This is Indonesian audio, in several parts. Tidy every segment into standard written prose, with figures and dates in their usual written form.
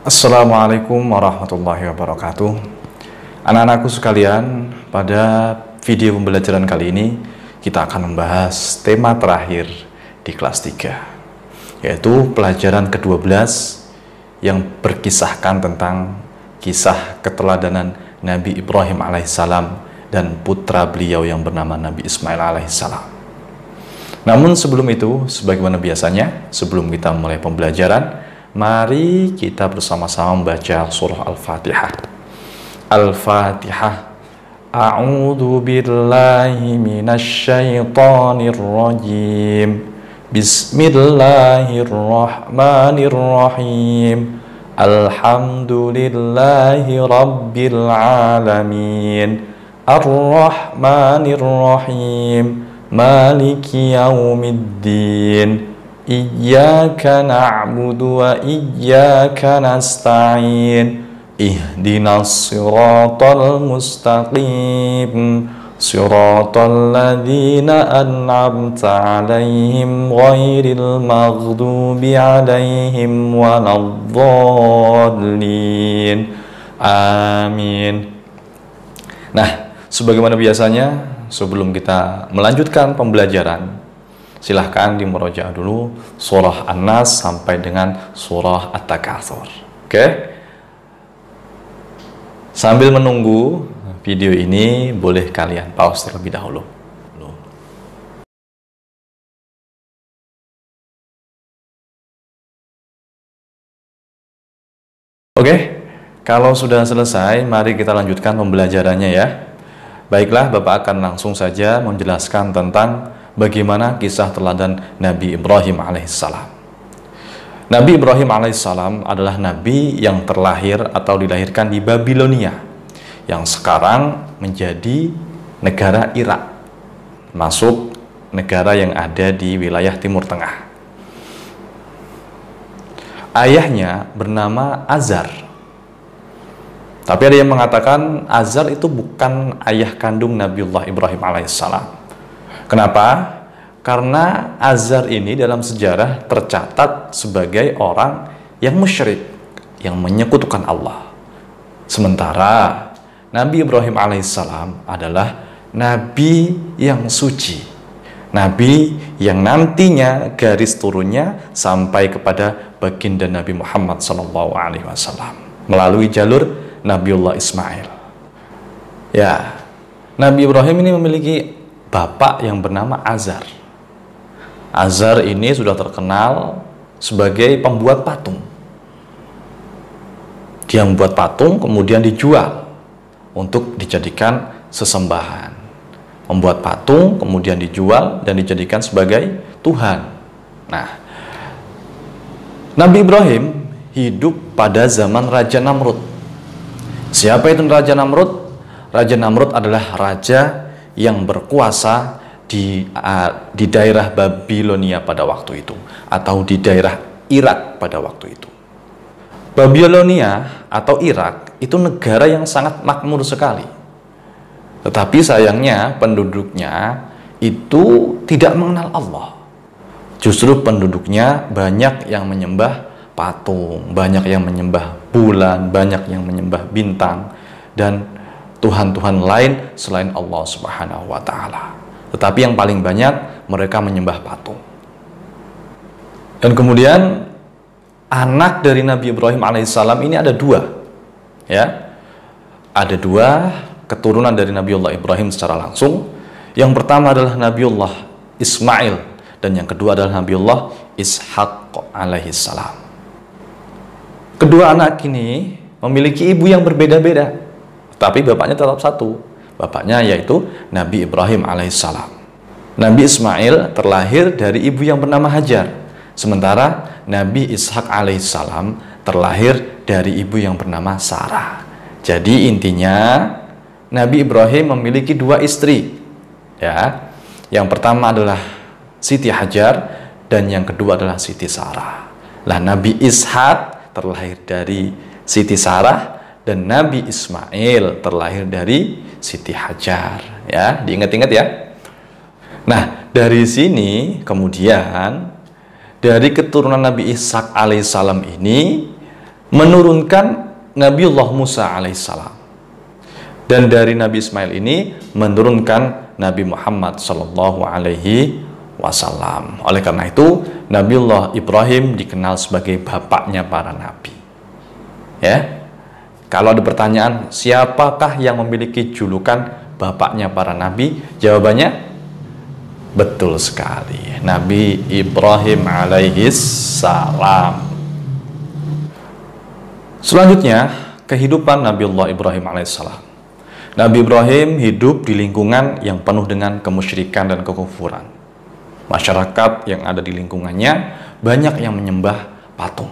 Assalamualaikum warahmatullahi wabarakatuh. Anak-anakku sekalian, pada video pembelajaran kali ini kita akan membahas tema terakhir di kelas 3, yaitu pelajaran ke-12 yang berkisahkan tentang kisah keteladanan Nabi Ibrahim alaihissalam dan putra beliau yang bernama Nabi Ismail alaihissalam. Namun sebelum itu, sebagaimana biasanya, sebelum kita mulai pembelajaran, mari kita bersama-sama membaca surah Al-Fatihah. Al-Fatihah. A'udzu billahi minasyaitonir rajim. Bismillahirrahmanirrahim. Alhamdulillahi rabbil alamin. Ar-Rahmanir-Rahim. Maliki yaumiddin. Iyyaka na'budu wa iyyaka nasta'in. Ihdinas siratal mustaqim. Siratal ladzina an'amta 'alaihim ghairil maghdubi 'alaihim waladdallin. Amin. Nah, sebagaimana biasanya, sebelum kita melanjutkan pembelajaran, silahkan dimurojaah dulu surah An-Nas sampai dengan surah At-Takatsur. Oke? Sambil menunggu video ini, boleh kalian pause terlebih dahulu. Oke? Kalau sudah selesai, mari kita lanjutkan pembelajarannya ya. Baiklah, Bapak akan langsung saja menjelaskan tentang bagaimana kisah teladan Nabi Ibrahim alaihissalam. Nabi Ibrahim alaihissalam adalah nabi yang terlahir atau dilahirkan di Babilonia, yang sekarang menjadi negara Irak, masuk negara yang ada di wilayah Timur Tengah. Ayahnya bernama Azar. Tapi ada yang mengatakan Azar itu bukan ayah kandung Nabiullah Ibrahim alaihissalam. Kenapa? Karena Azar ini dalam sejarah tercatat sebagai orang yang musyrik, yang menyekutukan Allah. Sementara Nabi Ibrahim alaihissalam adalah nabi yang suci, nabi yang nantinya garis turunnya sampai kepada baginda Nabi Muhammad SAW melalui jalur Nabiullah Ismail. Ya, Nabi Ibrahim ini memiliki bapak yang bernama Azar. Azar ini sudah terkenal sebagai pembuat patung. Dia membuat patung kemudian dijual untuk dijadikan sesembahan. Membuat patung kemudian dijual dan dijadikan sebagai Tuhan. Nah, Nabi Ibrahim hidup pada zaman Raja Namrud. Siapa itu Raja Namrud? Raja Namrud adalah raja yang berkuasa di daerah Babilonia pada waktu itu, atau di daerah Irak pada waktu itu. Babilonia atau Irak itu negara yang sangat makmur sekali. Tetapi sayangnya penduduknya itu tidak mengenal Allah. Justru penduduknya banyak yang menyembah patung, banyak yang menyembah bulan, banyak yang menyembah bintang dan Tuhan-Tuhan lain selain Allah Subhanahu wa Ta'ala. Tetapi yang paling banyak mereka menyembah patung. Dan kemudian anak dari Nabi Ibrahim alaihissalam ini ada dua, ya, ada dua keturunan dari Nabiullah Ibrahim secara langsung. Yang pertama adalah Nabiullah Ismail dan yang kedua adalah Nabiullah Ishaq alaihissalam. Kedua anak ini memiliki ibu yang berbeda-beda, tapi bapaknya tetap satu. Bapaknya yaitu Nabi Ibrahim alaihissalam. Nabi Ismail terlahir dari ibu yang bernama Hajar, sementara Nabi Ishaq alaihissalam terlahir dari ibu yang bernama Sarah. Jadi intinya Nabi Ibrahim memiliki dua istri, ya. Yang pertama adalah Siti Hajar dan yang kedua adalah Siti Sarah. Lah Nabi Ishaq terlahir dari Siti Sarah dan Nabi Ismail terlahir dari Siti Hajar, ya, diingat-ingat ya. Nah, dari sini kemudian dari keturunan Nabi Ishaq alaihissalam ini menurunkan Nabiullah Musa alaihissalam, dan dari Nabi Ismail ini menurunkan Nabi Muhammad sallallahu alaihi wasallam. Oleh karena itu Nabiullah Ibrahim dikenal sebagai bapaknya para nabi. Ya, kalau ada pertanyaan siapakah yang memiliki julukan bapaknya para nabi, jawabannya betul sekali, Nabi Ibrahim alaihissalam. Selanjutnya, kehidupan Nabiullah Ibrahim alaihissalam. Nabi Ibrahim hidup di lingkungan yang penuh dengan kemusyrikan dan kekufuran. Masyarakat yang ada di lingkungannya banyak yang menyembah patung.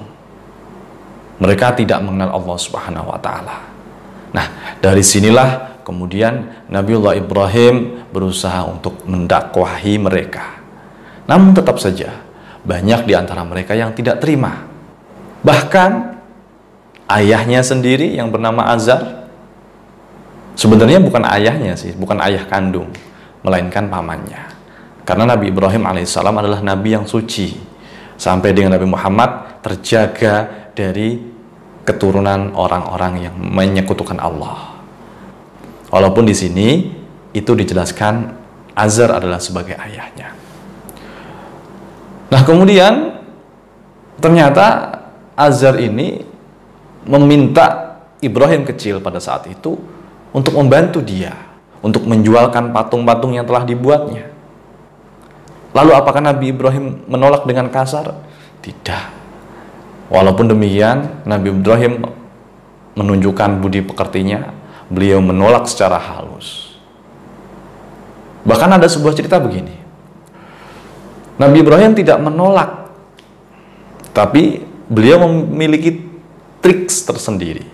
Mereka tidak mengenal Allah Subhanahu wa Ta'ala. Nah, dari sinilah kemudian Nabiullah Ibrahim berusaha untuk mendakwahi mereka. Namun tetap saja banyak di antara mereka yang tidak terima. Bahkan ayahnya sendiri yang bernama Azar, sebenarnya bukan ayahnya sih, bukan ayah kandung, melainkan pamannya. Karena Nabi Ibrahim alaihissalam adalah nabi yang suci, sampai dengan Nabi Muhammad terjaga dari keturunan orang-orang yang menyekutukan Allah. Walaupun di sini itu dijelaskan Azar adalah sebagai ayahnya. Nah, kemudian ternyata Azar ini meminta Ibrahim kecil pada saat itu untuk membantu dia untuk menjualkan patung-patung yang telah dibuatnya. Lalu apakah Nabi Ibrahim menolak dengan kasar? Tidak. Walaupun demikian, Nabi Ibrahim menunjukkan budi pekertinya. Beliau menolak secara halus. Bahkan ada sebuah cerita begini. Nabi Ibrahim tidak menolak, tapi beliau memiliki trik tersendiri.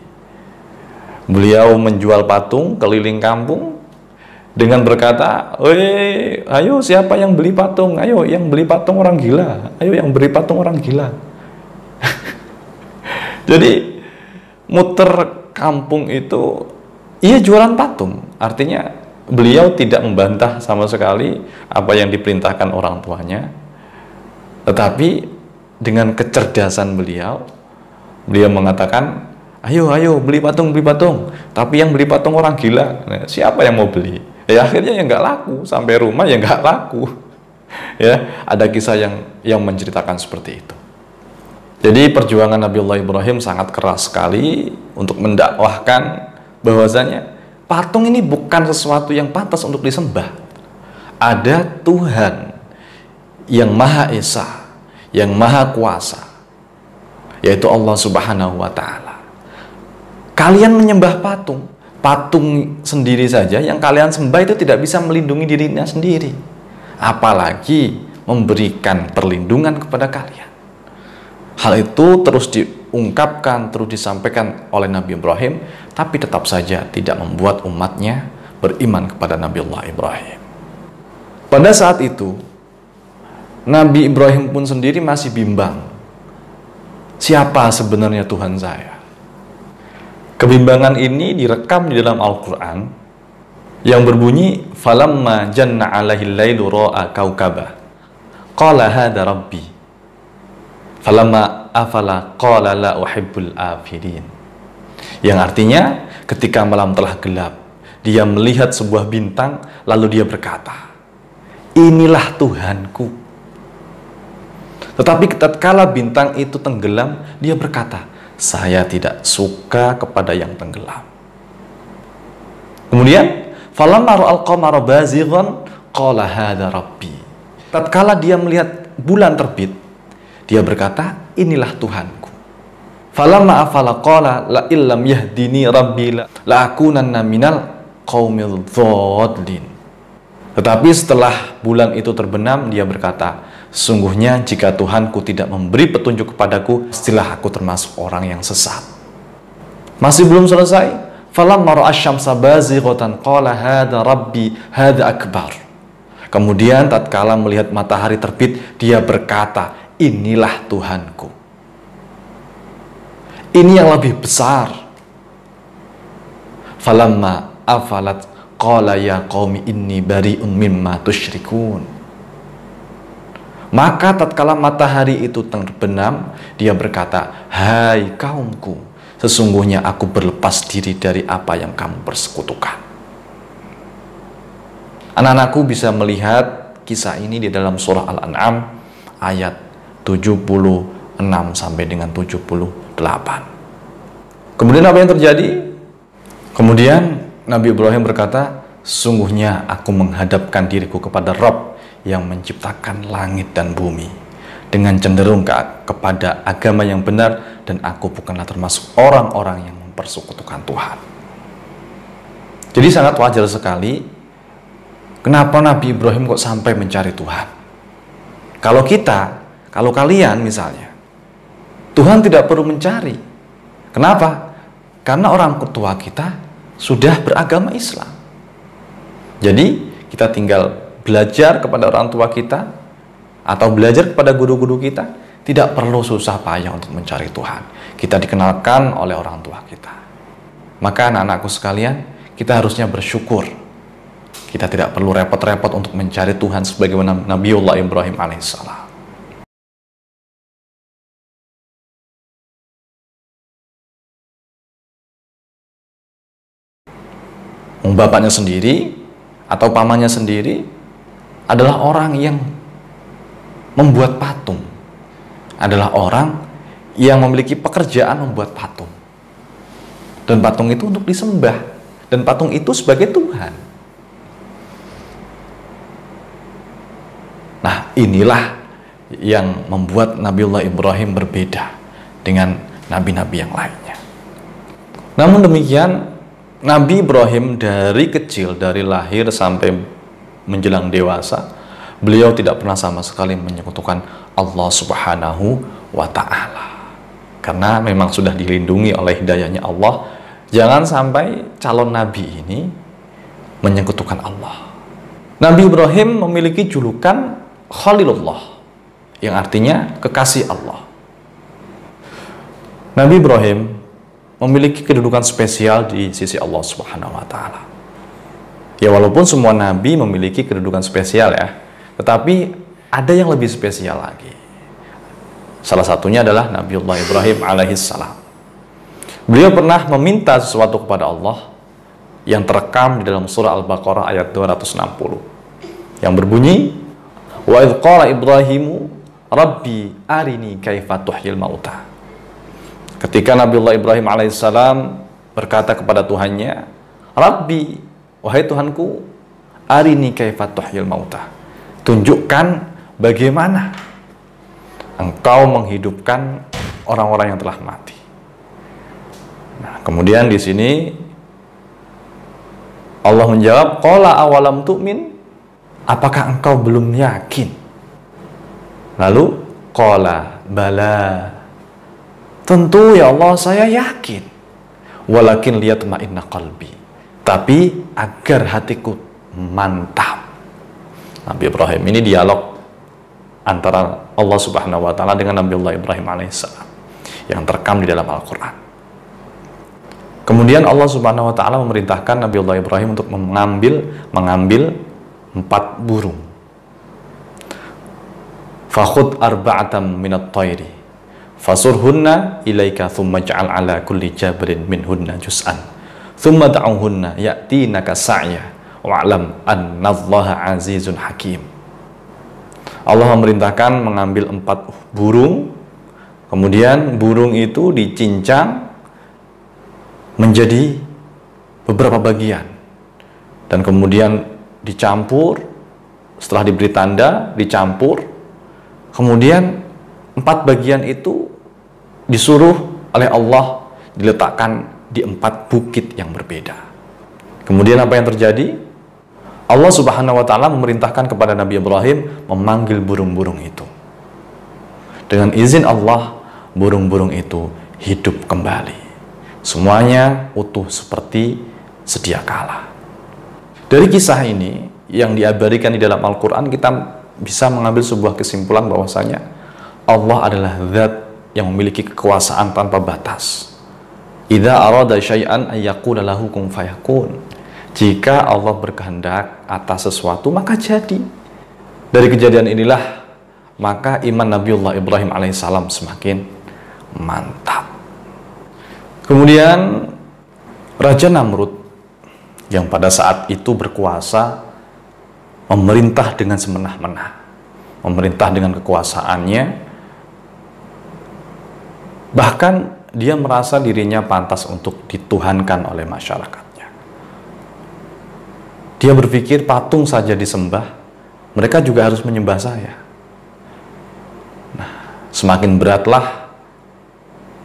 Beliau menjual patung keliling kampung dengan berkata, ayo siapa yang beli patung? Ayo yang beli patung orang gila. Ayo yang beli patung orang gila. Jadi muter kampung itu, ia jualan patung. Artinya beliau tidak membantah sama sekali apa yang diperintahkan orang tuanya. Tetapi dengan kecerdasan beliau mengatakan, ayo beli patung, tapi yang beli patung orang gila. Nah, siapa yang mau beli? Ya akhirnya yang nggak laku, sampai rumah yang nggak laku. Ya, ada kisah yang menceritakan seperti itu. Jadi perjuangan Nabiullah Ibrahim sangat keras sekali untuk mendakwahkan bahwasanya patung ini bukan sesuatu yang pantas untuk disembah. Ada Tuhan yang Maha Esa, yang Maha Kuasa, yaitu Allah Subhanahu wa Ta'ala. Kalian menyembah patung sendiri saja yang kalian sembah itu tidak bisa melindungi dirinya sendiri, apalagi memberikan perlindungan kepada kalian. Hal itu terus diungkapkan, terus disampaikan oleh Nabi Ibrahim, tapi tetap saja tidak membuat umatnya beriman kepada Nabiullah Ibrahim. Pada saat itu Nabi Ibrahim pun sendiri masih bimbang, siapa sebenarnya Tuhan saya? Kebimbangan ini direkam di dalam Al-Quran yang berbunyi, falamma janna alaihil lailu ra'a kaukaba qala hadha rabbi falamma afala qala la uhibbul afirin. Yang artinya, ketika malam telah gelap, dia melihat sebuah bintang, lalu dia berkata, inilah Tuhanku. Tetapi tatkala bintang itu tenggelam, dia berkata, saya tidak suka kepada yang tenggelam. Kemudian, falamma ra'al qamara bazighan qala hadza rabbi. Tatkala dia melihat bulan terbit, dia berkata, inilah Tuhanku. Falamma afala qala la illam yahdini rabbi la akunanna minal qaumil dhallin. Tetapi setelah bulan itu terbenam, dia berkata, sungguhnya jika Tuhanku tidak memberi petunjuk kepadaku, pastilah aku termasuk orang yang sesat. Masih belum selesai. Falamma ra'a asy-syamsa bazighatan qala hadza rabbi hadza akbar. Kemudian tatkala melihat matahari terbit, dia berkata, inilah Tuhanku. Ini yang lebih besar. Falamma afalat qala ya qaumi inni bari'un mimma tusyrikun. Maka tatkala matahari itu terbenam, dia berkata, "Hai kaumku, sesungguhnya aku berlepas diri dari apa yang kamu persekutukan." Anak-anakku bisa melihat kisah ini di dalam surah Al-An'am ayat 76 sampai dengan 78. Kemudian apa yang terjadi? Kemudian Nabi Ibrahim berkata, "Sungguhnya aku menghadapkan diriku kepada Rabb yang menciptakan langit dan bumi dengan cenderung kepada agama yang benar, dan aku bukanlah termasuk orang-orang yang mempersekutukan Tuhan." Jadi sangat wajar sekali kenapa Nabi Ibrahim kok sampai mencari Tuhan. Kalau kalian misalnya, Tuhan tidak perlu mencari. Kenapa? Karena orang tua kita sudah beragama Islam. Jadi kita tinggal belajar kepada orang tua kita atau belajar kepada guru-guru kita, tidak perlu susah payah untuk mencari Tuhan. Kita dikenalkan oleh orang tua kita. Maka anak-anakku sekalian, kita harusnya bersyukur. Kita tidak perlu repot-repot untuk mencari Tuhan sebagaimana Nabiullah Ibrahim alaihissalam. Bapaknya sendiri atau pamannya sendiri adalah orang yang membuat patung, adalah orang yang memiliki pekerjaan membuat patung, dan patung itu untuk disembah, dan patung itu sebagai Tuhan. Nah, inilah yang membuat Nabiullah Ibrahim berbeda dengan nabi-nabi yang lainnya. Namun demikian, Nabi Ibrahim dari kecil, dari lahir sampai menjelang dewasa, beliau tidak pernah sama sekali menyekutukan Allah Subhanahu wa Ta'ala. Karena memang sudah dilindungi oleh hidayahnya Allah. Jangan sampai calon nabi ini menyekutukan Allah. Nabi Ibrahim memiliki julukan Khalilullah, yang artinya kekasih Allah. Nabi Ibrahim memiliki kedudukan spesial di sisi Allah Subhanahu wa Ta'ala. Ya, walaupun semua nabi memiliki kedudukan spesial ya, tetapi ada yang lebih spesial lagi. Salah satunya adalah Nabiullah Ibrahim alaihissalam. Beliau pernah meminta sesuatu kepada Allah yang terekam di dalam surah Al-Baqarah ayat 260, yang berbunyi, "Wa idh qala Ibrahimu Rabbi arini kaifa tuhyil mauta." Ketika Nabiullah Ibrahim alaihissalam berkata kepada Tuhannya, "Rabbi, wahai Tuhanku, arini kaifa tuhyil mauta." Tunjukkan bagaimana Engkau menghidupkan orang-orang yang telah mati. Nah, kemudian di sini Allah menjawab, "Qala awalam tu'min?" Apakah engkau belum yakin? Lalu qala bala. Tentu ya Allah, saya yakin. Walakin liyatma'inna qalbi. Tapi agar hatiku mantap. Nabi Ibrahim, ini dialog antara Allah Subhanahu wa Ta'ala dengan Nabiullah Ibrahim alaihissalam yang terekam di dalam Al-Quran. Kemudian Allah Subhanahu wa Ta'ala memerintahkan Nabiullah Ibrahim untuk mengambil 4 burung. Fakhud arba'atam minat tayri fasurhunna ilaika thumma ja'al ala kulli jabrin minhunna juz'an thumma da'uhunna ya'tinaka sa'ya wa'lam annallaha azizun hakim. Allah memerintahkan mengambil 4 burung, kemudian burung itu dicincang menjadi beberapa bagian, dan kemudian dicampur, setelah diberi tanda, dicampur, kemudian 4 bagian itu disuruh oleh Allah diletakkan di 4 bukit yang berbeda. Kemudian apa yang terjadi? Allah Subhanahu wa Ta'ala memerintahkan kepada Nabi Ibrahim memanggil burung-burung itu. Dengan izin Allah, burung-burung itu hidup kembali. Semuanya utuh seperti sedia kala. Dari kisah ini yang diabadikan di dalam Al-Quran, kita bisa mengambil sebuah kesimpulan bahwasanya Allah adalah zat yang memiliki kekuasaan tanpa batas. Idza arada syai'an ayyaqula lahu kun fayakun. Jika Allah berkehendak atas sesuatu, maka jadi. Dari kejadian inilah maka iman Nabiullah Ibrahim alaihissalam semakin mantap. Kemudian Raja Namrud yang pada saat itu berkuasa, memerintah dengan semena-mena, memerintah dengan kekuasaannya, bahkan dia merasa dirinya pantas untuk dituhankan oleh masyarakatnya. Dia berpikir patung saja disembah, mereka juga harus menyembah saya. Nah, semakin beratlah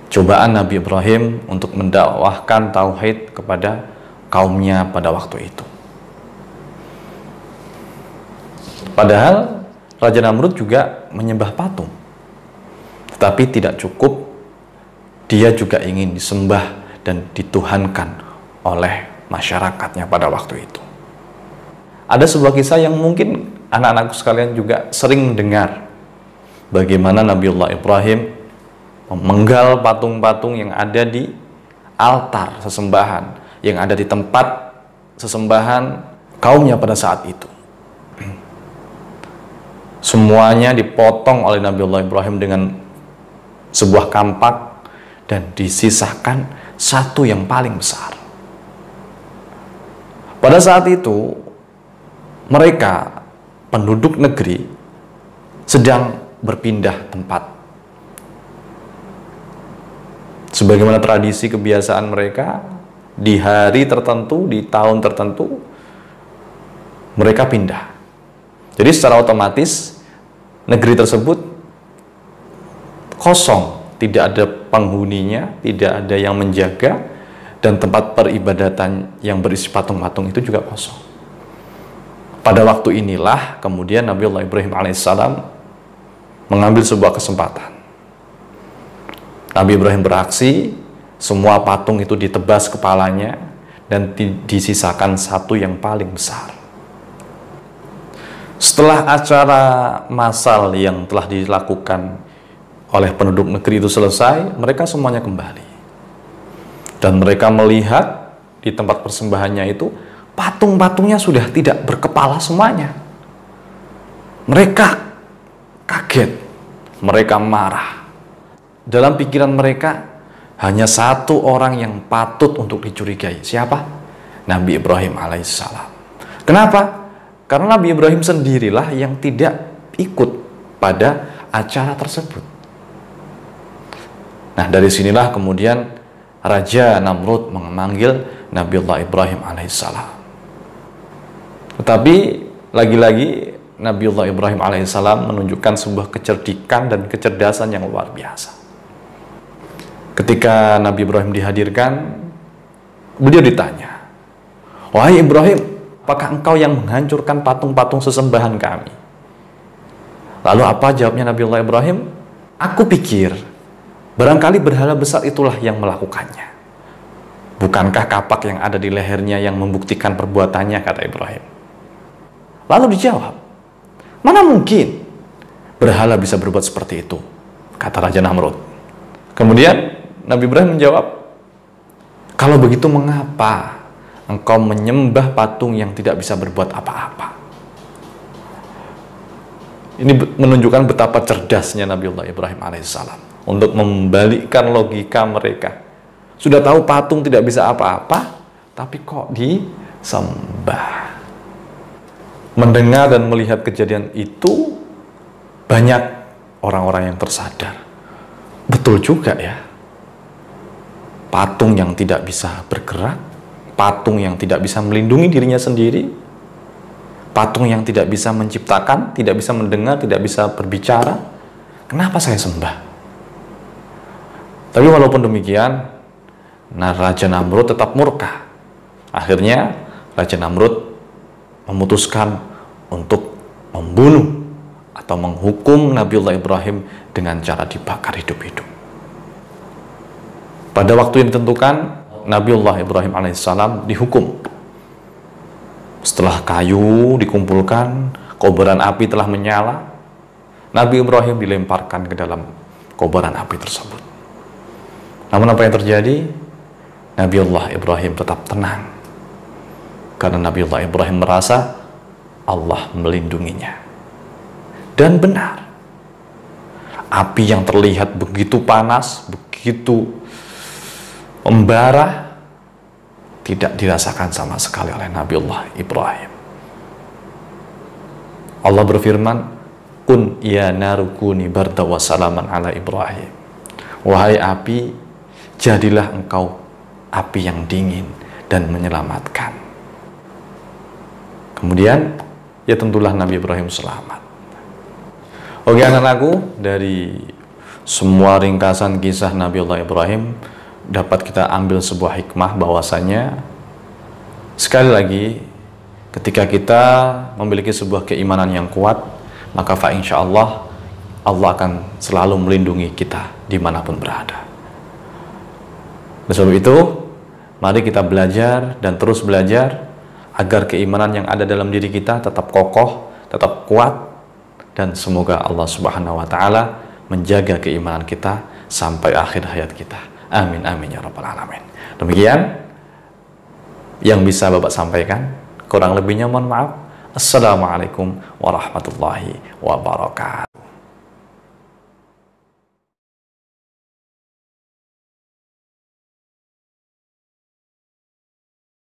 cobaan Nabi Ibrahim untuk mendakwahkan tauhid kepada kaumnya pada waktu itu. Padahal Raja Namrud juga menyembah patung, tetapi tidak cukup, dia juga ingin disembah dan dituhankan oleh masyarakatnya pada waktu itu. Ada sebuah kisah yang mungkin anak-anakku sekalian juga sering mendengar, bagaimana Nabiullah Ibrahim memenggal patung-patung yang ada di altar sesembahan, yang ada di tempat sesembahan kaumnya pada saat itu. Semuanya dipotong oleh Nabiullah Ibrahim dengan sebuah kampak dan disisakan satu yang paling besar. Pada saat itu mereka, penduduk negeri, sedang berpindah tempat. Sebagaimana tradisi kebiasaan mereka, di hari tertentu, di tahun tertentu, mereka pindah. Jadi secara otomatis negeri tersebut kosong, tidak ada penghuninya, tidak ada yang menjaga, dan tempat peribadatan yang berisi patung-patung itu juga kosong. Pada waktu inilah kemudian Nabiullah Ibrahim alaihissalam mengambil sebuah kesempatan. Nabi Ibrahim beraksi, semua patung itu ditebas kepalanya dan disisakan satu yang paling besar. Setelah acara massal yang telah dilakukan oleh penduduk negeri itu selesai, mereka semuanya kembali. Dan mereka melihat di tempat persembahannya itu, patung-patungnya sudah tidak berkepala semuanya. Mereka kaget, mereka marah. Dalam pikiran mereka, hanya satu orang yang patut untuk dicurigai. Siapa? Nabi Ibrahim alaihissalam. Kenapa? Karena Nabi Ibrahim sendirilah yang tidak ikut pada acara tersebut. Nah, dari sinilah kemudian Raja Namrud memanggil Nabiullah Ibrahim alaihissalam. Tetapi lagi-lagi Nabiullah Ibrahim alaihissalam menunjukkan sebuah kecerdikan dan kecerdasan yang luar biasa. Ketika Nabi Ibrahim dihadirkan, beliau ditanya, "Wahai Ibrahim, apakah engkau yang menghancurkan patung-patung sesembahan kami?" Lalu apa jawabnya Nabiullah Ibrahim? "Aku pikir barangkali berhala besar itulah yang melakukannya. Bukankah kapak yang ada di lehernya yang membuktikan perbuatannya?" kata Ibrahim. Lalu dijawab, "Mana mungkin berhala bisa berbuat seperti itu?" kata Raja Namrud. Kemudian Nabi Ibrahim menjawab, "Kalau begitu mengapa engkau menyembah patung yang tidak bisa berbuat apa-apa?" Ini menunjukkan betapa cerdasnya Nabiullah Ibrahim alaihissalam untuk membalikkan logika mereka. Sudah tahu patung tidak bisa apa-apa, tapi kok disembah. Mendengar dan melihat kejadian itu, banyak orang-orang yang tersadar. Betul juga ya. Patung yang tidak bisa bergerak, patung yang tidak bisa melindungi dirinya sendiri, patung yang tidak bisa menciptakan, tidak bisa mendengar, tidak bisa berbicara, kenapa saya sembah? Tapi walaupun demikian, Raja Namrud tetap murka. Akhirnya Raja Namrud memutuskan untuk membunuh atau menghukum Nabiullah Ibrahim dengan cara dibakar hidup-hidup. Pada waktu yang ditentukan, Nabiullah Ibrahim alaihissalam dihukum. Setelah kayu dikumpulkan, kobaran api telah menyala, Nabi Ibrahim dilemparkan ke dalam kobaran api tersebut. Namun apa yang terjadi? Nabiullah Ibrahim tetap tenang. Karena Nabiullah Ibrahim merasa Allah melindunginya. Dan benar, api yang terlihat begitu panas, begitu membara, tidak dirasakan sama sekali oleh Nabiullah Ibrahim. Allah berfirman, kun ya narukuni barda wa salaman ala Ibrahim. Wahai api, jadilah engkau api yang dingin dan menyelamatkan. Kemudian ya tentulah Nabi Ibrahim selamat. Oke anak-anakku, dari semua ringkasan kisah Nabiullah Ibrahim dapat kita ambil sebuah hikmah bahwasanya sekali lagi ketika kita memiliki sebuah keimanan yang kuat, maka insyaallah Allah akan selalu melindungi kita dimanapun berada. Oleh sebab itu, mari kita belajar dan terus belajar agar keimanan yang ada dalam diri kita tetap kokoh, tetap kuat, dan semoga Allah Subhanahu wa Ta'ala menjaga keimanan kita sampai akhir hayat kita. Amin amin ya rabbal alamin. Demikian yang bisa Bapak sampaikan, kurang lebihnya mohon maaf. Assalamualaikum warahmatullahi wabarakatuh.